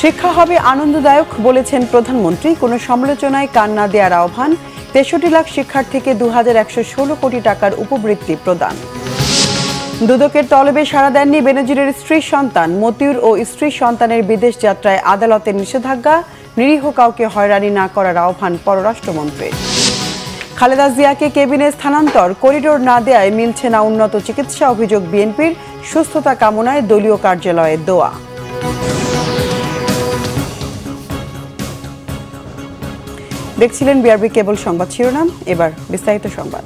শিক্ষা হবে আনন্দদায়ক বলেছেন প্রধানমন্ত্রী। কোনো সমালোচনায় কান না দেওয়ার আহ্বান। ৬৩ লাখ শিক্ষার্থীকে ২১১৬ কোটি টাকার উপবৃত্তি প্রদান। দুদকের তলবে সাড়া দেননি বেনজিরের স্ত্রী সন্তান। মতিউর ও স্ত্রী সন্তানের বিদেশ যাত্রায় আদালতের নিষেধাজ্ঞা। নিরীহ কাউকে হয়রানি না করার আহ্বান পররাষ্ট্রমন্ত্রীর। খালেদা জিয়াকে কেবিনে স্থানান্তর, করিডোর না দেয়ায় মিলছে না উন্নত চিকিৎসা, অভিযোগ বিএনপির। সুস্থতা কামনায় দলীয় কার্যালয়ে দোয়া। দেখছিলেন বিআরবি কেবল সংবাদ শিরোনাম, এবার বিস্তারিত সংবাদ।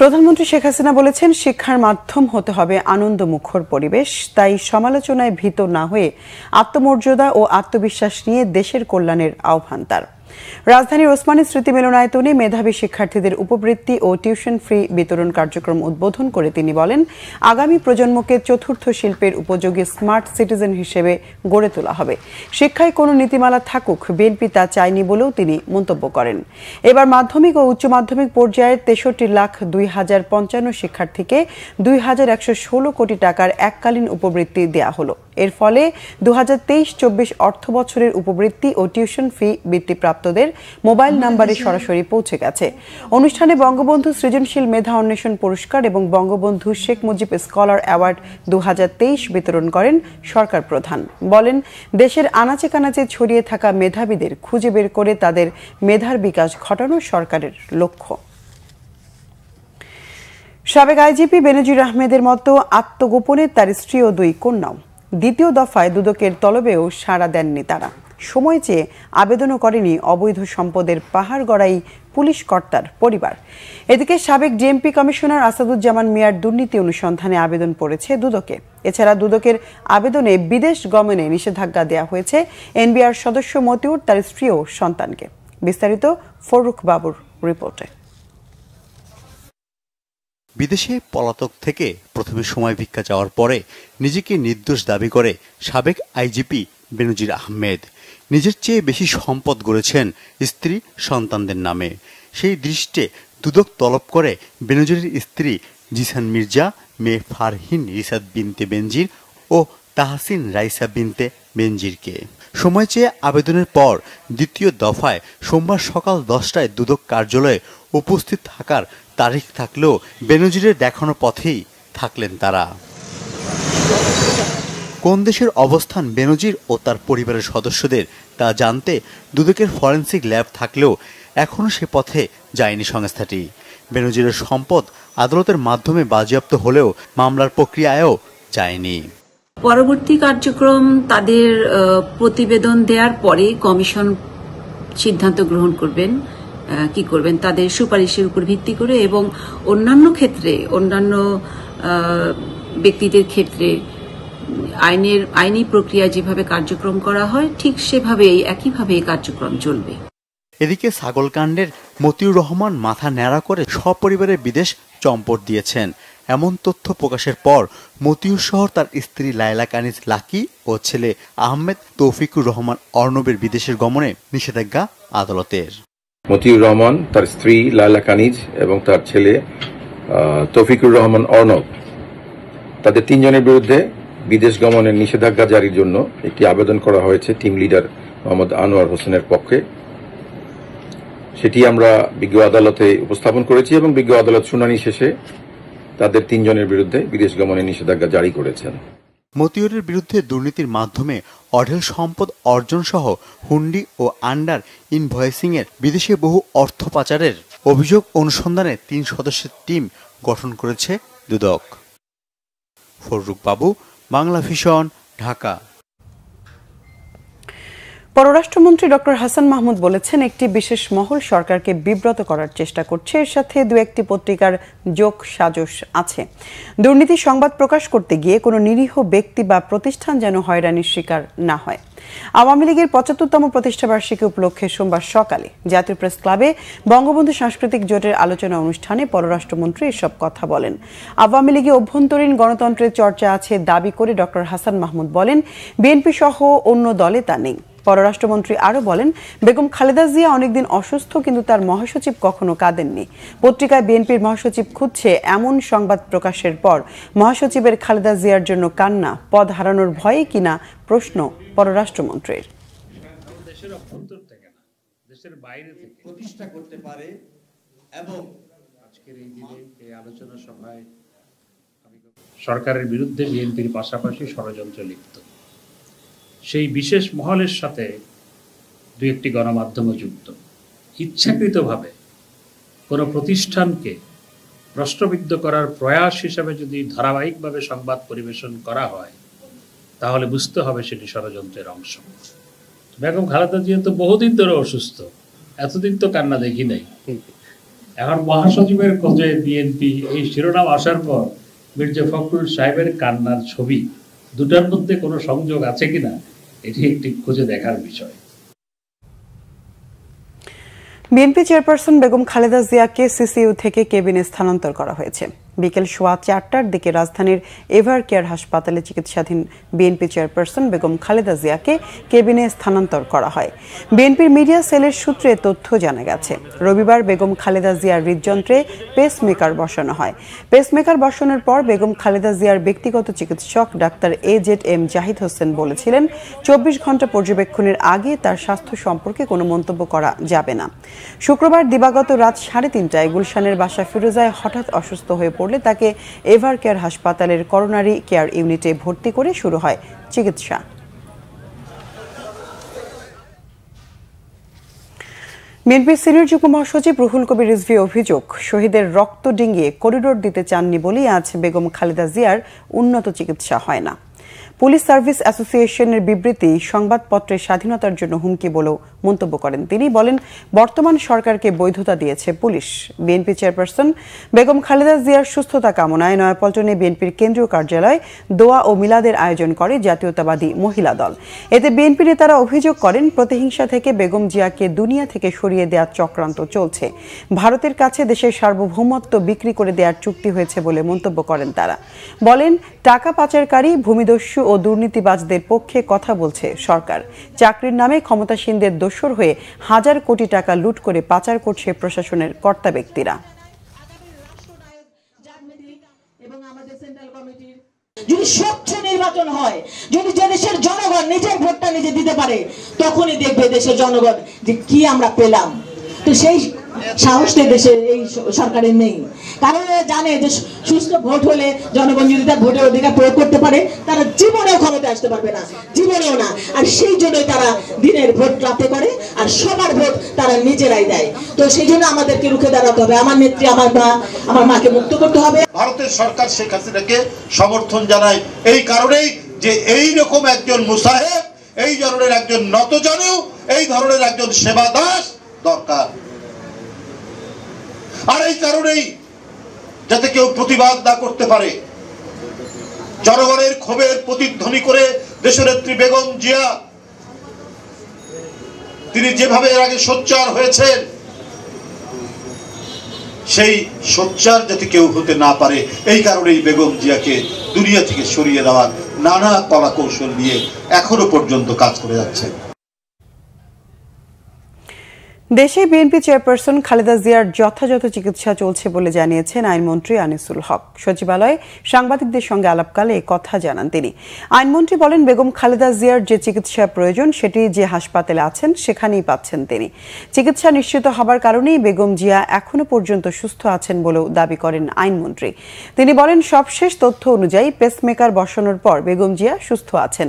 প্রধানমন্ত্রী শেখ হাসিনা বলেছেন, শিক্ষার মাধ্যম হতে হবে আনন্দমুখর পরিবেশ। তাই সমালোচনায় ভীত না হয়ে আত্মমর্যাদা ও আত্মবিশ্বাস নিয়ে দেশের কল্যাণের আহ্বান তার। রাজধানীর ওসমানী স্মৃতি মিলনায়তনে মেধাবী শিক্ষার্থীদের উপবৃত্তি ও টিউশন ফ্রি বিতরণ কার্যক্রম উদ্বোধন করে তিনি বলেন, আগামী প্রজন্মকে চতুর্থ শিল্পের উপযোগী স্মার্ট সিটিজেন হিসেবে গড়ে তোলা হবে। শিক্ষায় কোনো নীতিমালা থাকুক, বিএনপি তা চায়নি বলেও তিনি মন্তব্য করেন। এবার মাধ্যমিক ও উচ্চ মাধ্যমিক পর্যায়ের ৬৩,০২,০৫৫ শিক্ষার্থীকে ২১১৬ কোটি টাকার এককালীন উপবৃত্তি দেয়া হলো। এর ফলে ২০২৩-২৪ অর্থ বছরের উপবৃত্তি ও টিউশন ফি বৃত্তিপ্রাপ্তদের মোবাইল নাম্বারে সরাসরি পৌঁছে গেছে। অনুষ্ঠানে বঙ্গবন্ধু সৃজনশীল মেধা অন্বেষণ পুরস্কার এবং বঙ্গবন্ধু শেখ মুজিব স্কলার অ্যাওয়ার্ড ২০২৩ বিতরণ করেন সরকার প্রধান। বলেন, দেশের আনাচে কানাচে ছড়িয়ে থাকা মেধাবীদের খুঁজে বের করে তাদের মেধার বিকাশ ঘটানো সরকারের লক্ষ্য। সাবেক আইজিপি বেনজির আহমেদের মতো আত্মগোপনে তার স্ত্রী ও ২ কন্যাও। দ্বিতীয় দফায় দুদকের তলবেও সাড়া দেননি তারা। সময় চেয়ে আবেদনও করেনি অবৈধ সম্পদের পাহাড় গড়াই পুলিশ কর্তার পরিবার। এদিকে সাবেক ডিএমপি কমিশনার আসাদুজ্জামান মিয়ার দুর্নীতি অনুসন্ধানে আবেদন পড়েছে দুদকে। এছাড়া দুদকের আবেদনে বিদেশ গমনে নিষেধাজ্ঞা দেওয়া হয়েছে এনবিআর সদস্য মতিউর, তার স্ত্রী ও সন্তানকে। বিস্তারিত ফরুক বাবুর রিপোর্টে। বিদেশে পলাতক থেকে প্রথমে সময় ভিক্ষা চাওয়ার পরে নিজেকে নির্দোষ দাবি করে সাবেক আইজিপি বেনজির আহমেদ। নিজের চেয়ে বেশি সম্পদ গড়েছেন স্ত্রী সন্তানদের নামে। সেই দৃষ্টে দুদক তলব করে বেনজিরের স্ত্রী জিসান মির্জা, মেয়ে ফারহিন রিসাত বিনতে বেনজির ও তাহসিন রাইসা বিনতে বেনজিরকে। সময় চেয়ে আবেদনের পর দ্বিতীয় দফায় সোমবার সকাল 10টায় দুদক কার্যালয়ে উপস্থিত থাকার তারিখ থাকলেও বেনজিরের দেখানো পথেই থাকলেন তারা। কোন দেশের অবস্থান বেনজির ও তার পরিবারের সদস্যদের তা জানতে দুদকের ফরেনসিক ল্যাব থাকলেও এখনও সে পথে যায়নি সংস্থাটি। বেনজিরের সম্পদ আদালতের মাধ্যমে বাজেয়াপ্ত হলেও মামলার প্রক্রিয়ায়ও যায়নি। পরবর্তী কার্যক্রম তাদের প্রতিবেদন দেওয়ার পরে কমিশন সিদ্ধান্ত গ্রহণ করবেন, কি করবেন তাদের সুপারিশের উপর ভিত্তি করে, এবং অন্যান্য ক্ষেত্রে অন্যান্য ব্যক্তিদের ক্ষেত্রে আইনি প্রক্রিয়া যেভাবে কার্যক্রম করা হয় ঠিক সেভাবেই একইভাবে এই কার্যক্রম চলবে। এদিকে ছাগলকাণ্ডের মতিউর রহমান মাথা ন্যাড়া করে সপরিবারে বিদেশ চম্পট দিয়েছেন। এমন তথ্য প্রকাশের পর মতিউর সহ তার স্ত্রী লায়লা কানিজ লাকি ও ছেলে আহমেদ তৌফিকুর রহমান অর্ণবের বিদেশের গমনে নিষেধাজ্ঞা আদালতের। মতিউর রহমান, তার স্ত্রী লায়লা কানিজ এবং তার ছেলে তৌফিকুর রহমান অর্ণব, তাদের 3 জনের বিরুদ্ধে বিদেশ গমনের নিষেধাজ্ঞা জারির জন্য একটি আবেদন করা হয়েছে টিম লিডার মোহাম্মদ আনোয়ার হোসেনের পক্ষে। সেটি আমরা বিজ্ঞ আদালতে উপস্থাপন করেছি এবং বিজ্ঞ আদালত শুনানি শেষে তাদের 3 জনের বিরুদ্ধে বিদেশ গমনের নিষেধাজ্ঞা জারি করেছেন। মতিউরের বিরুদ্ধে দুর্নীতির মাধ্যমে অঢেল সম্পদ অর্জন সহ হুন্ডি ও আন্ডার ইনভয়েসিং এর বিদেশে বহু অর্থ পাচারের অভিযোগ অনুসন্ধানে 3 সদস্যের টিম গঠন করেছে দুদক। ফরুক বাবু, বাংলা ভিশন, ঢাকা। পররাষ্ট্রমন্ত্রী ডক্টর হাসান মাহমুদ বলেছেন, একটি বিশেষ মহল সরকারকে বিব্রত করার চেষ্টা করছে। এর সাথে 2-1টি পত্রিকার যোগ সাজশ আছে। দুর্নীতি সংবাদ প্রকাশ করতে গিয়ে কোনো নিরীহ ব্যক্তি বা প্রতিষ্ঠান যেন হয়রানির শিকার না হয়। আওয়ামী লীগের 75তম প্রতিষ্ঠাবার্ষিকী উপলক্ষে সোমবার সকালে জাতীয় প্রেস ক্লাবে বঙ্গবন্ধু সাংস্কৃতিক জোটের আলোচনা অনুষ্ঠানে পররাষ্ট্রমন্ত্রী এসব কথা বলেন। আওয়ামী লীগে অভ্যন্তরীণ গণতন্ত্রের চর্চা আছে দাবি করে ডক্টর হাসান মাহমুদ বলেন, বিএনপি সহ অন্য দলে তা নেই। পররাষ্ট্রমন্ত্রী আরও বলেন, বেগম খালেদা জিয়া অনেকদিন অসুস্থ, কিন্তু তার মহাসচিব কখনো কাঁদেননি। পত্রিকায় বিএনপির মহাসচিব খুঁজছে এমন সংবাদ প্রকাশের পর মহাসচিবের খালেদা জিয়ার জন্য কান্না পদ হারানোর ভয়ে কিনা প্রশ্ন পররাষ্ট্রমন্ত্রীর। দেশের অভ্যন্তর থেকে না, দেশের বাইরে থেকে প্রতিষ্ঠা করতে পারে এবং আজকের এই দিনে এই আলোচনা সভায় সরকারের বিরুদ্ধে বিএনপির পাশাপাশি ষড়যন্ত্র লিপ্ত সেই বিশেষ মহলের সাথে দু একটি গণমাধ্যমও যুক্ত। ইচ্ছাকৃতভাবে কোনো প্রতিষ্ঠানকে প্রশ্নবিদ্ধ করার প্রয়াস হিসাবে যদি ধারাবাহিকভাবে সংবাদ পরিবেশন করা হয়, তাহলে বুঝতে হবে সেটি ষড়যন্ত্রের অংশ। বেগম খালেদা জিয়া তো বহুদিন ধরে অসুস্থ, এতদিন তো কান্না দেখি নাই। এখন মহাসচিবের খোঁজে বিএনপি, এই শিরোনাম আসার পর মির্জা ফখরুল সাহেবের কান্নার ছবি, দুটার মধ্যে কোনো সংযোগ আছে কিনা এটি একটি খুঁজে দেখার বিষয়। বিএনপি চেয়ারপারসন বেগম খালেদা জিয়াকে সিসিইউ থেকে কেবিনে স্থানান্তর করা হয়েছে। বিকেল 4:15টার দিকে রাজধানীর এভার কেয়ার হাসপাতালে চিকিৎসাধীন বিএনপি চেয়ারপারসন বেগম খালেদা জিয়াকে কেবিনে স্থানান্তর করা হয়। বিএনপির মিডিয়া সেলের সূত্রে তথ্য জানা গেছে, রবিবার বেগম খালেদা জিয়ার হৃদযন্ত্রে পেসমেকার বসানো হয়। পেসমেকার বসানোর পর বেগম খালেদা জিয়ার ব্যক্তিগত চিকিৎসক ডাক্তার AZM জাহিদ হোসেন বলেছিলেন, 24 ঘন্টা পর্যবেক্ষণের আগে তার স্বাস্থ্য সম্পর্কে কোনো মন্তব্য করা যাবে না। শুক্রবার দিবাগত রাত 3:30টায় গুলশানের বাসা ফিরোজায় হঠাৎ অসুস্থ হয়ে পড়লে তাকে এভার কেয়ার হাসপাতালের করোনারি কেয়ার ইউনিটে ভর্তি করে শুরু হয় চিকিৎসা। বিএনপির সিনিয়র যুগ্ম মহাসচিব রুহুল কবির রিজভী অভিযোগ, শহীদের রক্ত ডিঙিয়ে করিডোর দিতে চাননি বলেই আজ বেগম খালেদা জিয়ার উন্নত চিকিৎসা হয় না। পুলিশ সার্ভিস অ্যাসোসিয়েশনের বিবৃতি সংবাদপত্রের স্বাধীনতার জন্য হুমকি বলেও মন্তব্য করেন তিনি। বলেন, বর্তমান সরকারকে বৈধতা দিয়েছে police. BNP chairperson Begum Khaleda জিয়ার সুস্থতা কামনায় নয়াপল্টনে বিএনপির কেন্দ্রীয় কার্যালয় দোয়া ও মিলাদের আয়োজন করে জাতীয়তাবাদী মহিলা দল। এতে বিএনপি নেতারা অভিযোগ করেন, প্রতিহিংসা থেকে বেগম জিয়াকে দুনিয়া থেকে সরিয়ে দেওয়ার চক্রান্ত চলছে। ভারতের কাছে দেশের সার্বভৌমত্ব বিক্রি করে দেওয়ার চুক্তি হয়েছে বলে মন্তব্য করেন তারা। বলেন, টাকা পাচারকারী, ভূমিদস্যু ও দুর্নীতিবাজদের পক্ষে কথা বলছে সরকার। চাকরির নামে ক্ষমতাসীনদের দোসর হয়ে হাজার কোটি টাকা লুট করে পাচার করছে প্রশাসনের কর্তা ব্যক্তিরা। যদি স্বচ্ছ নির্বাচন হয়, যদি দেশের জনগণ নিজের ভোটটা নিজে দিতে পারে, তখনই দেখবে দেশের জনগণ যে কি আমরা পেলাম। তো সেই সাহসটা দেশের এই সরকারের নেই, কারণ জানে যে সুস্থ ভোট হলে জনগণ যদি তার ভোটের অধিকার প্রয়োগ করতে পারে, তারা জীবনেও ক্ষমতায় আসতে পারবে না, জীবনেও না। আর সেই জন্যই তারা দিনের ভোট রাতে করে, আর সবার ভোট তারা নিজেরাই দেয়। তো সেই জন্য আমাদেরকে রুখে দাঁড়াতে হবে। আমার নেত্রী, আমার মাকে মুক্ত করতে হবে। ভারতের সরকার শেখ হাসিনাকে সমর্থন জানায় এই কারণেই যে এই রকম একজন মুসাহেব, এই ধরনের একজন নতজানু, এই ধরনের একজন সেবা দাস দরকার। আর এই কারণেই যাতে কেউ প্রতিবাদ না করতে পারে, জনগণের ক্ষোভের প্রতিধ্বনি করে দেশনেত্রী বেগম জিয়া তিনি যেভাবে এর আগে সোচ্চার হয়েছেন, সেই সোচ্চার যাতে কেউ হতে না পারে, এই কারণেই বেগম জিয়াকে দুনিয়া থেকে সরিয়ে দেওয়ার নানা কলা কৌশল নিয়ে এখনো পর্যন্ত কাজ করে যাচ্ছে। দেশে বিএনপি চেয়ারপারসন খালেদা জিয়ার যথাযথ চিকিৎসা চলছে বলে জানিয়েছেন আইনমন্ত্রী আনিসুল হক। সচিবালয়ে সাংবাদিকদের সঙ্গে আলাপকালে এই কথা জানান তিনি। আইনমন্ত্রী বলেন, বেগম খালেদা জিয়ার যে চিকিৎসা প্রয়োজন সেটি যে হাসপাতালে আছেন সেখানেই পাচ্ছেন তিনি। চিকিৎসা নিশ্চিত হবার কারণেই বেগম জিয়া এখনো পর্যন্ত সুস্থ আছেন বলেও দাবি করেন আইনমন্ত্রী। তিনি বলেন, সবশেষ তথ্য অনুযায়ী পেসমেকার বসানোর পর বেগম জিয়া সুস্থ আছেন।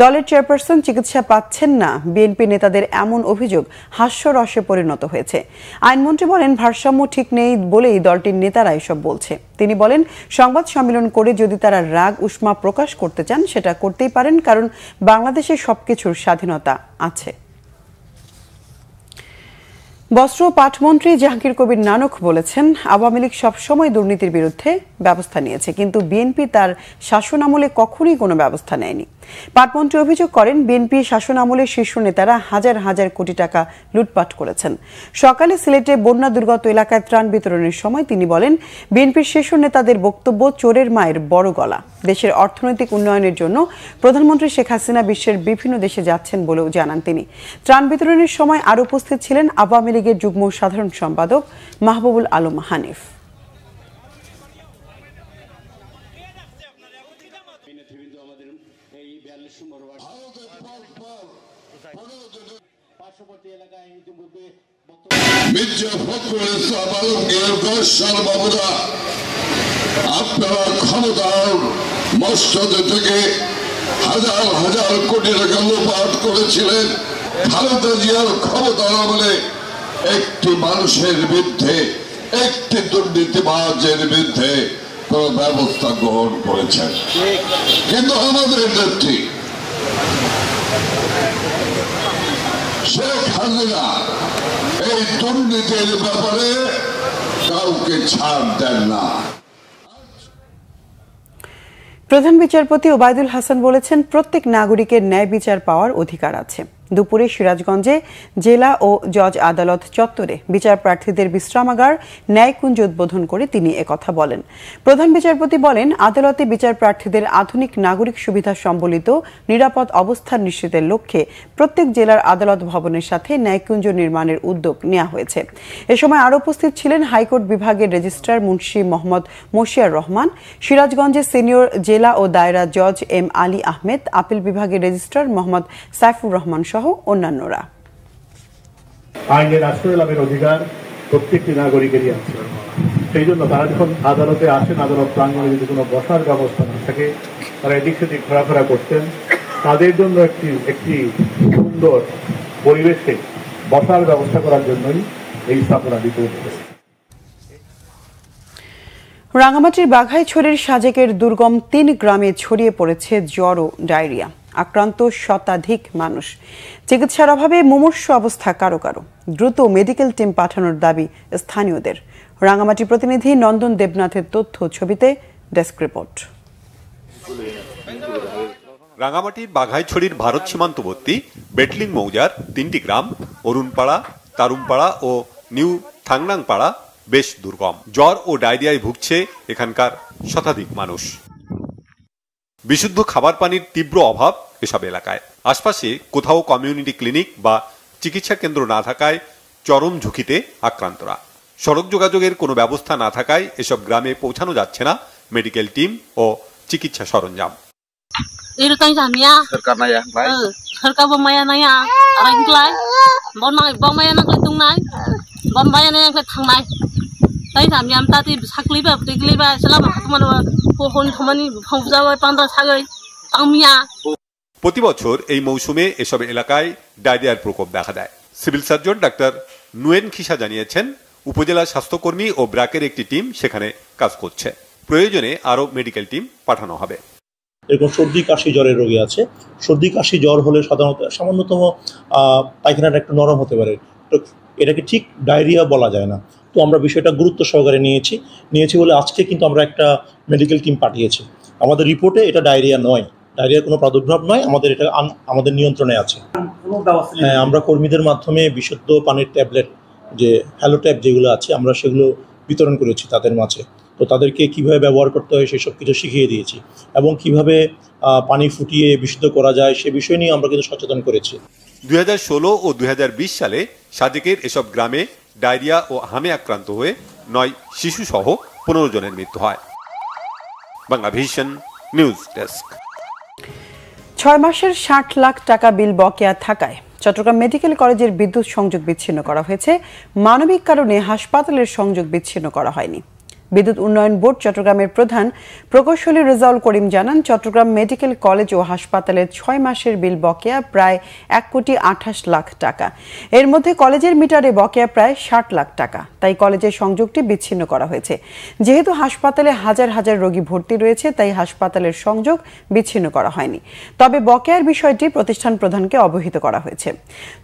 দলের চেয়ারপারসন চিকিৎসা পাচ্ছেন না, বিএনপি নেতাদের এমন অভিযোগ হাস্যরসে পরিণত হয়েছে। আইনমন্ত্রী বলেন, ভারসাম্য ঠিক নেই বলেই দলটির নেতারা এসব বলছে। তিনি বলেন, সংবাদ সম্মেলন করে যদি তারা রাগ উষ্মা প্রকাশ করতে চান সেটা করতেই পারেন, কারণ বাংলাদেশে সবকিছুর স্বাধীনতা আছে। বস্ত্র ও পাটমন্ত্রী জাহাঙ্গীর কবির নানক বলেছেন, আওয়ামী লীগ সবসময় দুর্নীতির বিরুদ্ধে ব্যবস্থা নিয়েছে, কিন্তু বিএনপি তার শাসনামলে কখনোই কোনো ব্যবস্থা নেয়নি। পাটমন্ত্রী অভিযোগ করেন, বিএনপি শাসনামলে শীর্ষ নেতারা হাজার হাজার কোটি টাকা লুটপাট করেছেন। সকালে সিলেটে বন্যা দুর্গত এলাকায় ত্রাণ বিতরণের সময় তিনি বলেন, বিএনপির শীর্ষ নেতাদের বক্তব্য চোরের মায়ের বড় গলা। দেশের অর্থনৈতিক উন্নয়নের জন্য প্রধানমন্ত্রী শেখ হাসিনা বিশ্বের বিভিন্ন দেশে যাচ্ছেন বলেও জানান তিনি। ত্রাণ বিতরণের সময় আরও উপস্থিত ছিলেন আওয়ামী লীগের যুগ্ম সাধারণ সম্পাদক মাহবুবুল আলম হানিফ। মির্জা ফখরুল ইসলাম আলমগীর 10 সাল বাবুরা আপনারা ক্ষমতার মস্তদ থেকে হাজার হাজার কোটি টাকা লুটপাট করেছিলেন। খালেদা জিয়ার ক্ষমতার আমলে একটি মানুষের বিরুদ্ধে, একটি দুর্নীতিবাজের বিরুদ্ধে কোন ব্যবস্থা গ্রহণ করেছেন, কিন্তু আমাদের নেত্রী শেখ হাসিনা এই দুর্নীতির ব্যাপারে কাউকে ছাড় দেন না। প্রধান বিচারপতি ওবায়দুল হাসান বলেছেন, প্রত্যেক নাগরিকের ন্যায় বিচার পাওয়ার অধিকার আছে। দুপুরে সিরাজগঞ্জে জেলা ও জজ আদালত চত্বরে বিচার প্রার্থীদের বিশ্রামাগার ন্যায়কুঞ্জ উদ্বোধন করে তিনি একথা বলেন। প্রধান বিচারপতি বলেন, আদালতে বিচার প্রার্থীদের আধুনিক নাগরিক সুবিধা সম্বলিত নিরাপদ অবস্থান নিশ্চিতের লক্ষ্যে প্রত্যেক জেলার আদালত ভবনের সাথে ন্যায়কুঞ্জ নির্মাণের উদ্যোগ নেওয়া হয়েছে। এ সময় আরও উপস্থিত ছিলেন হাইকোর্ট বিভাগের রেজিস্ট্রার মুন্সি মোহাম্মদ মশিয়ার রহমান, সিরাজগঞ্জের সিনিয়র জেলা ও দায়রা জজ এম আলী আহমেদ, আপিল বিভাগের রেজিস্ট্রার মোহাম্মদ সাইফুর রহমান সহ অন্যান্যরা। আইনের আশ্রয় লাভের অধিকার প্রত্যেকটি নাগরিকেরই আছে। সেই জন্য তারা যখন আদালতে আসেন, আদালত প্রাঙ্গণে যদি কোনো বসার ব্যবস্থা না থাকে, তারা এদিক সেদিক ঘোরাফেরা করতেন, তাদের জন্য একটি সুন্দর পরিবেশে বসার ব্যবস্থা করার জন্যই এই স্থাপনা দিতে হচ্ছে। রাঙামাটির বাঘাইছড়ির সাজেকের দুর্গম 3 গ্রামে ছড়িয়ে পড়েছে জ্বর ও ডায়রিয়া। আক্রান্ত শতাধিক মানুষ। চিকিৎসার অভাবে মুমূর্ষু অবস্থা কারো কারো। দ্রুত মেডিকেল টিম পাঠানোর দাবি স্থানীয়দের। রাঙামাটি প্রতিনিধি নন্দন দেবনাথের তথ্য, ছবিতে ডেস্ক রিপোর্ট। রাঙামাটির বাঘাইছড়ির ভারত সীমান্তবর্তী বেটলিং মৌজার 3টি গ্রাম অরুণপাড়া, তারুমপাড়া ও নিউ থাংনাংপাড়া বেশ দুর্গম। জ্বর ও ডায়রিয়ায় ভুগছে এখানকার শতাধিক মানুষ। বিশুদ্ধ খাবার পানির তীব্র অভাব এসব এলাকায়। আশপাশে কোথাও কমিউনিটি ক্লিনিক বা চিকিৎসা কেন্দ্র না থাকায় চরম ঝুঁকিতে আক্রান্তরা। সড়ক যোগাযোগের কোনো ব্যবস্থা না থাকায় এসব গ্রামে পৌঁছানো যাচ্ছে না মেডিকেল টিম ও চিকিৎসা সরঞ্জাম। প্রতি বছর এই মৌসুমে এসব এলাকায় ডায়রিয়ার প্রকোপ দেখা দেয়। Civil surgeon doctor Nuyen Khisa জানিয়েছেন, উপজেলা স্বাস্থ্যকর্মী ও ব্র্যাকের একটি টিম সেখানে কাজ করছে। প্রয়োজনে আরো মেডিকেল টিম পাঠানো হবে। এরকম সর্দি কাশি জ্বরের রোগী আছে। সর্দি কাশি জ্বর হলে সাধারণত সামান্যতম পায়খানাটা একটু নরম হতে পারে, তো এটাকে ঠিক ডায়রিয়া বলা যায় না। তো আমরা বিষয়টা গুরুত্ব সহকারে নিয়েছি বলে আজকে কিন্তু আমরা একটা মেডিকেল টিম পাঠিয়েছি। আমাদের রিপোর্টে এটা ডায়রিয়া নয়, ডায়রিয়ার কোনো প্রাদুর্ভাব নয়, এটা আমাদের নিয়ন্ত্রণে আছে। হ্যাঁ, আমরা কর্মীদের মাধ্যমে বিশুদ্ধ পানির ট্যাবলেট, যে হ্যালো ট্যাব যেগুলো আছে, আমরা সেগুলো বিতরণ করেছি তাদের মাঝে। তো তাদেরকে কিভাবে ব্যবহার করতে হয় সেসব কিছু শিখিয়ে দিয়েছি, এবং কিভাবে পানি ফুটিয়ে বিশুদ্ধ করা যায় সে বিষয় নিয়ে আমরা কিন্তু সচেতন করেছি। 2016 ও 2020 সালে সাজেকের এসব গ্রামে ডায়রিয়া ও হামে আক্রান্ত হয়ে 9 শিশু সহ 15 জনের মৃত্যু হয়। Bangla Vision news desk. 6 মাসের 60 লাখ টাকা বিল বকেয়া থাকায় চট্টগ্রাম মেডিকেল কলেজের বিদ্যুৎ সংযোগ বিচ্ছিন্ন করা হয়েছে। মানবিক কারণে হাসপাতালের সংযোগ বিচ্ছিন্ন করা হয়নি। বিদ্যুৎ উন্নয়ন বোর্ড চট্টগ্রামের প্রধান প্রকৌশলী রেজাউল করিম জানান, চট্টগ্রাম মেডিকেল কলেজ ও হাসপাতালের 6 মাসের বিল বকেয়া প্রায় 1,28 লাখ টাকা। এর মধ্যে কলেজের মিটারে বকেয়া প্রায় 60 লাখ টাকা। তাই কলেজের সংযোগটি বিচ্ছিন্ন করা হয়েছে। যেহেতু হাসপাতালে হাজার হাজার রোগী ভর্তি রয়েছে, তাই হাসপাতালের সংযোগ বিচ্ছিন্ন করা হয়নি। তবে বকেয়ার বিষয়টি প্রতিষ্ঠান প্রধানকে অবহিত করা হয়েছে।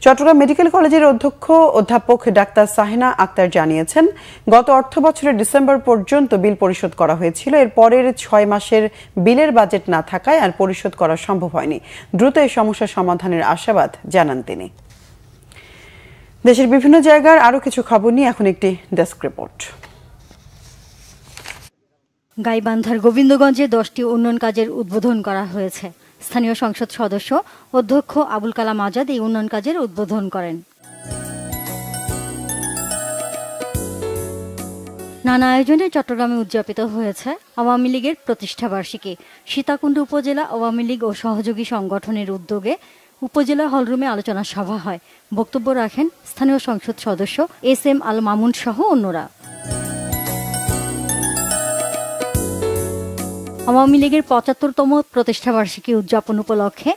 চট্টগ্রাম মেডিকেল কলেজের অধ্যক্ষ অধ্যাপক ডাক্তার সাহেনা আক্তার জানিয়েছেন, গত অর্থবছরের ডিসেম্বর পর্যন্ত বিল পরিশোধ করা হয়েছিল। এর পরের 6 মাসের বিলের বাজেট না থাকায় আর পরিশোধ করা সম্ভব হয়নি। দ্রুত এই সমস্যা সমাধানের আশাবাদ জানান তিনি। দেশের বিভিন্ন জায়গার আরো কিছু খবর নিয়ে এখন একটি ডেস্ক রিপোর্ট। গাইবান্ধার গোবিন্দগঞ্জে 10টি উন্নয়ন কাজের উদ্বোধন করা হয়েছে। স্থানীয় সংসদ সদস্য অধ্যক্ষ আবুল কালাম আজাদ এই উন্নয়ন কাজের উদ্বোধন করেন। নানা আয়োজনে চট্টগ্রামে উদযাপিত হয়েছে আওয়ামী লীগের প্রতিষ্ঠাবার্ষিকী। সীতাকুণ্ড উপজেলা আওয়ামী লীগ ও সহযোগী সংগঠনের উদ্যোগে উপজেলা হলরুমে আলোচনা সভা হয়। বক্তব্য রাখেন স্থানীয় সংসদ সদস্য SM আল মামুন সহ অন্যরা। আওয়ামী লীগের 75তম প্রতিষ্ঠাবার্ষিকী উদযাপন উপলক্ষে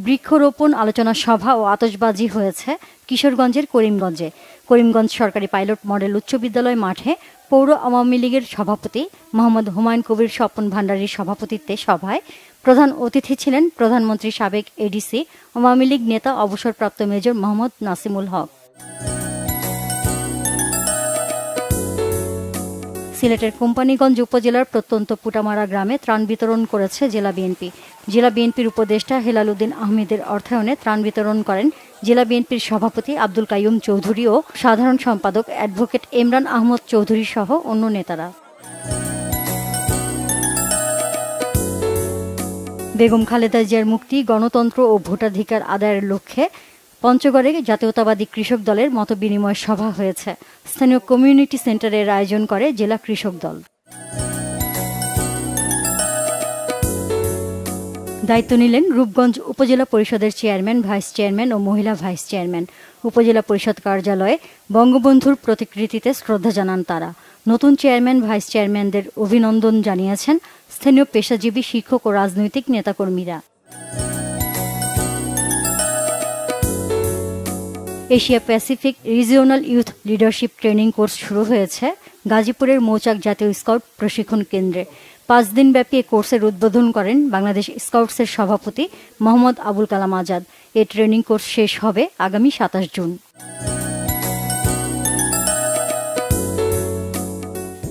বৃক্ষরোপণ আলোচনা সভা ও আতশবাজি হয়েছে কিশোরগঞ্জের করিমগঞ্জে। করিমগঞ্জ সরকারি পাইলট মডেল উচ্চ বিদ্যালয় মাঠে পৌর আওয়ামী লীগের সভাপতি মোহাম্মদ হুমায়ুন কবির স্বপন ভান্ডারীর সভাপতিত্বে সভায় প্রধান অতিথি ছিলেন প্রধানমন্ত্রী সাবেক ADC আওয়ামী লীগ নেতা অবসরপ্রাপ্ত মেজর মোহাম্মদ নাসিমুল হক। সিলেটের কোম্পানীগঞ্জ উপজেলার প্রত্যন্ত পুটামারা গ্রামে ত্রাণ বিতরণ করেছে জেলা বিএনপি। জেলা বিএনপির উপদেষ্টা হেলাল উদ্দিন আহমেদের অর্থায়নে ত্রাণ বিতরণ করেন জেলা বিএনপির সভাপতি আব্দুল কাইয়ুম চৌধুরী ও সাধারণ সম্পাদক অ্যাডভোকেট ইমরান আহমদ চৌধুরী সহ অন্য নেতারা। বেগম খালেদা জিয়ার মুক্তি, গণতন্ত্র ও ভোটাধিকার আদায়ের লক্ষ্যে পঞ্চগড়ে জাতীয়তাবাদী কৃষক দলের মতবিনিময় সভা হয়েছে। স্থানীয় কমিউনিটি সেন্টারের আয়োজন করে জেলা কৃষক দল। দায়িত্ব নিলেন রূপগঞ্জ উপজেলা পরিষদের চেয়ারম্যান, ভাইস চেয়ারম্যান ও মহিলা ভাইস চেয়ারম্যান। উপজেলা পরিষদ কার্যালয়ে বঙ্গবন্ধুর প্রতিকৃতিতে শ্রদ্ধা জানান তারা। নতুন চেয়ারম্যান, ভাইস চেয়ারম্যানদের অভিনন্দন জানিয়েছেন স্থানীয় পেশাজীবী, শিক্ষক ও রাজনৈতিক নেতাকর্মীরা। Asia Pacific regional youth leadership training course শুরু হয়েছে গাজীপুরের মৌচাক জাতীয় স্কাউট প্রশিক্ষণ কেন্দ্রে। 5 দিনব্যাপী এই কোর্সের উদ্বোধন করেন বাংলাদেশ স্কাউটসের সভাপতি মোহাম্মদ আবুল কালাম আজাদ। এই ট্রেনিং কোর্স শেষ হবে আগামী 27 জুন।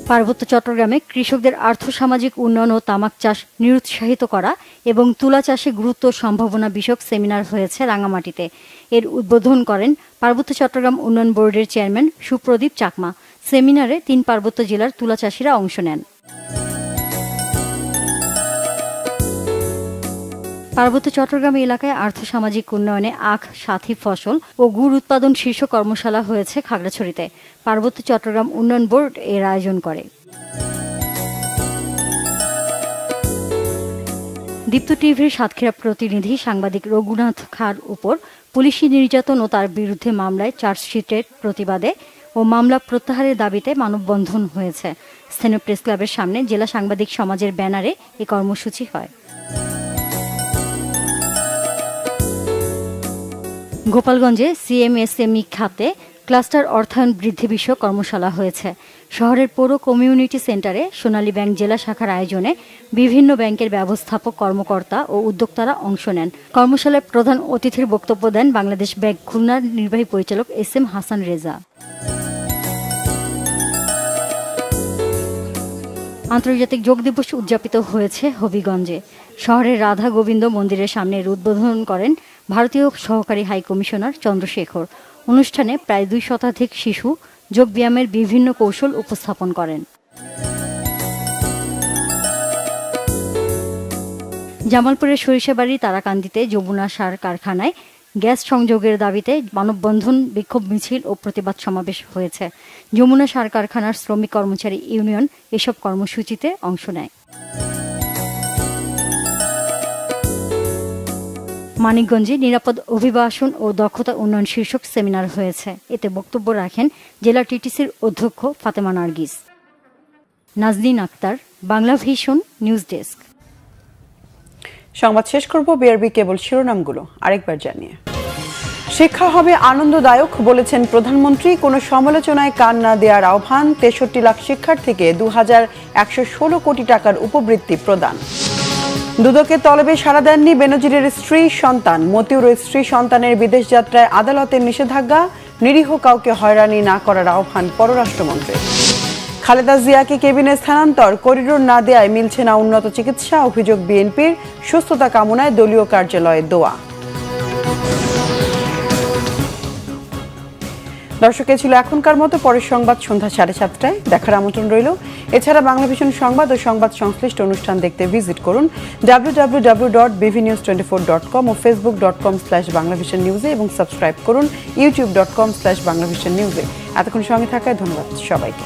পার্বত্য চট্টগ্রামে কৃষকদের আর্থসামাজিক উন্নয়ন ও তামাক চাষ নিরুৎসাহিত করা এবং তুলা চাষে গুরুত্ব সম্ভাবনা বিষয়ক সেমিনার হয়েছে রাঙামাটিতে। এর উদ্বোধন করেন পার্বত্য চট্টগ্রাম উন্নয়ন বোর্ডের চেয়ারম্যান সুপ্রদীপ চাকমা। সেমিনারে 3 পার্বত্য জেলার তুলা চাষিরা অংশ নেন। পার্বত্য চট্টগ্রাম এলাকায় আর্থসামাজিক উন্নয়নে আখ, সাথী ফসল ও গুড় উৎপাদন শীর্ষ কর্মশালা হয়েছে খাগড়াছড়িতে। পার্বত্য চট্টগ্রাম উন্নয়ন বোর্ড এর আয়োজন করে। দীপ্ত টিভির সাতক্ষীরা প্রতিনিধি সাংবাদিক রঘুনাথ খাঁর উপর পুলিশি নির্যাতন ও তার বিরুদ্ধে মামলায় চার্জশিটের প্রতিবাদে ও মামলা প্রত্যাহারের দাবিতে মানববন্ধন হয়েছে। স্থানীয় প্রেস ক্লাবের সামনে জেলা সাংবাদিক সমাজের ব্যানারে এই কর্মসূচি হয়। গোপালগঞ্জে CMSME খাতে ক্লাস্টার অর্থায়ন বৃদ্ধি বিষয়ক কর্মশালা হয়েছে। শহরের পৌর কমিউনিটি সেন্টারে সোনালী ব্যাংক জেলা শাখার আয়োজনে বিভিন্ন ব্যাংকের ব্যবস্থাপক, কর্মকর্তা ও উদ্যোক্তারা অংশ নেন। কর্মশালায় প্রধান অতিথির বক্তব্য দেন বাংলাদেশ ব্যাংক খুলনার নির্বাহী পরিচালক SM হাসান রেজা। আন্তর্জাতিক যোগ দিবস উদযাপিত হয়েছে হবিগঞ্জে। শহরের রাধা গোবিন্দ মন্দিরের সামনে উদ্বোধন করেন ভারতীয় সহকারী হাই কমিশনার চন্দ্রশেখর। অনুষ্ঠানে প্রায় 2 শতাধিক শিশু যোগ ব্যায়ামের বিভিন্ন কৌশল উপস্থাপন করেন। জামালপুরের সরিষাবাড়ি তারাকান্দিতে যমুনা সার কারখানায় গ্যাস সংযোগের দাবিতে মানববন্ধন, বিক্ষোভ মিছিল ও প্রতিবাদ সমাবেশ হয়েছে। যমুনা সার কারখানার শ্রমিক কর্মচারী ইউনিয়ন এসব কর্মসূচিতে অংশ নেয়। মানিকগঞ্জে নিরাপদ অভিবাসন ও দক্ষতা উন্নয়ন শীর্ষক সেমিনার হয়েছে। এতে বক্তব্য রাখেন জেলা TTCর অধ্যক্ষ Fatema Nargis. Naznin Akter, Bangla Vision news desk. সংবাদ শেষ করব BRB কেবল শিরোনামগুলো আরেকবার জানিয়ে। শিক্ষা হবে আনন্দদায়ক বলেছেন প্রধানমন্ত্রী। কোনো সমালোচনায় কান না দেওয়ার আহ্বান। 63 লাখ শিক্ষার্থীকে 2116 কোটি টাকার উপবৃত্তি প্রদান। দুদকের তলবে সাড়া দেননি বেনজিরের স্ত্রী সন্তান। মতিউর স্ত্রী সন্তানের বিদেশ যাত্রায় আদালতের নিষেধাজ্ঞা। নিরীহ কাউকে হয়রানি না করার আহ্বান পররাষ্ট্রমন্ত্রী। খালেদা জিয়াকে কেবিনে স্থানান্তর, করিডোর না দেয়ায় মিলছে না উন্নত চিকিৎসা, অভিযোগ বিএনপির। সুস্থতা কামনায় দলীয় কার্যালয়ে দোয়া। দর্শকে ছিল এখনকার মতো, পরের সংবাদ সন্ধ্যা 7:30টায় দেখার আমন্ত্রণ রইল। এছাড়া বাংলাভিশন সংবাদ ও সংবাদ সংশ্লিষ্ট অনুষ্ঠান দেখতে ভিজিট করুন www.bvnews24.com ও facebook.com/banglavisionnews এবং সাবস্ক্রাইব করুন youtube.com/banglavisionnews। এতক্ষণ সঙ্গে থাকায় ধন্যবাদ সবাইকে।